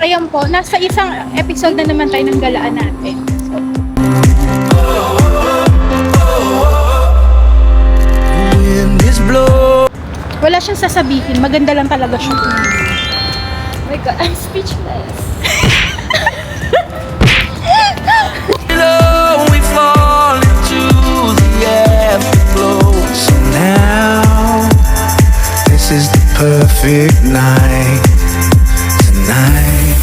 Ayan po, nasa isang episode na naman tayo ng galaan natin. Wala siyang sasabihin, maganda lang talaga siya. Oh my God, I'm speechless. We fall into the afterglow. So now, this is the perfect night. Tonight.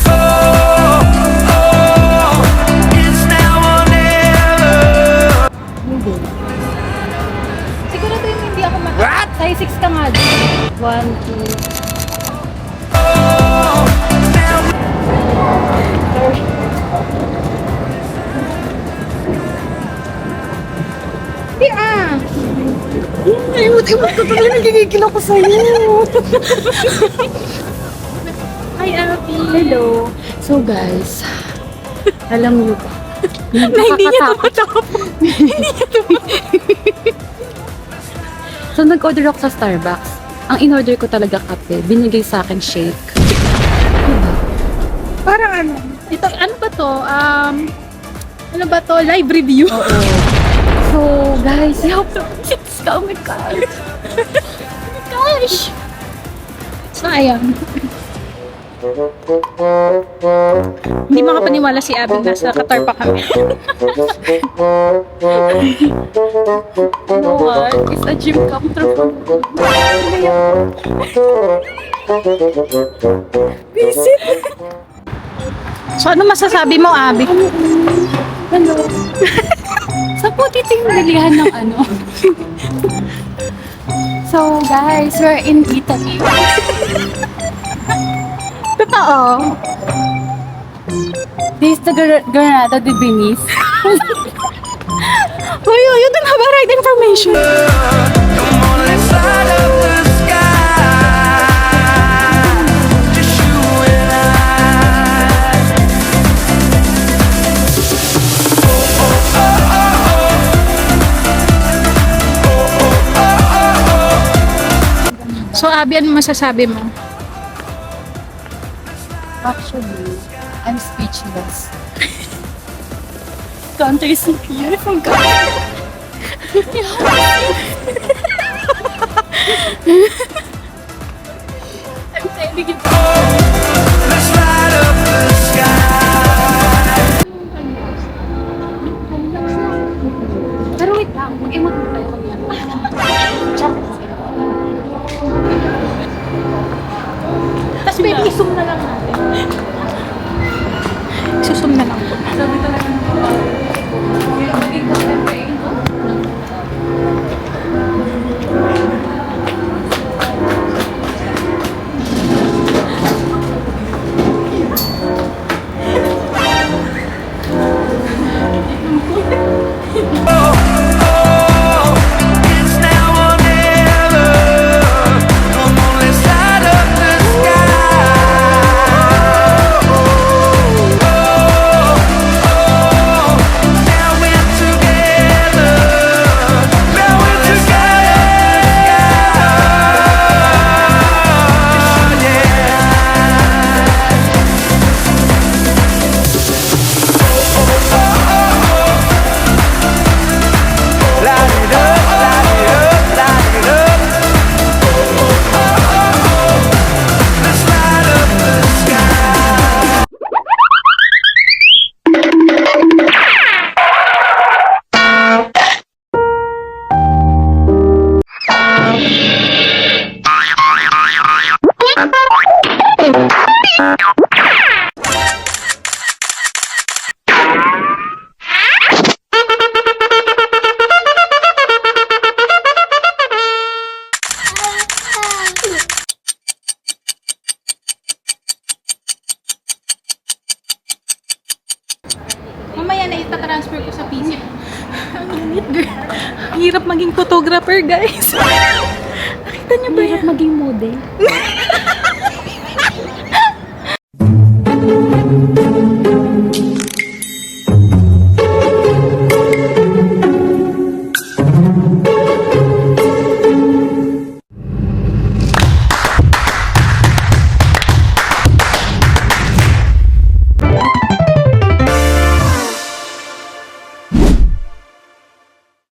Oh, oh, it's now or never. Siguro ito yung hindi ako What? Size 6 ka nga. 1, 2. Di ah! Imot ko tuloy, nagigigil ako sa'yo. Hi, Abby! Hello. So guys, alam niyo ba? Na hindi niya tumatapos. So nag-order ako sa Starbucks. Ang in-order ko talaga kape, binigay sa akin shake. Parang ano? Ito, ano ba to? Ano ba to? Live review? Oo. So guys, you have to it's oh my God. Oh my gosh. So, ayan. Hindi makapaniwala si Abby, nasa Qatar pa kami. You know what? It's a dream come true. Visit! So, ano masasabi mo, Abby? Hello. Sa po dito yung bilihan ng ano. So guys, we're in Italy. Totoo. This is the Granada de Venice. Uy, you don't have a right information. Come on, let's light up the sky. Just you and I. So, Abby, ano masasabi mo? Actually, I'm speechless. Country is so beautiful, guys. I'm telling you. Let's light up the sky. Pero wait lang, mag-emot mo tayo kanya. Tapos, babe, isum na lang natin. Isusum na lang po. Sabi talaga ng maging contemporary ko. It's now or never. Come on, let's light up the now we're together. Now we're together. Light it up, light it up, light it up. Let's light up the sky. Mamaya na itatransfer ko sa PC. Ang init, girl. Ang hirap maging photographer, guys. Nakita niyo ba yan? Mahirap maging model.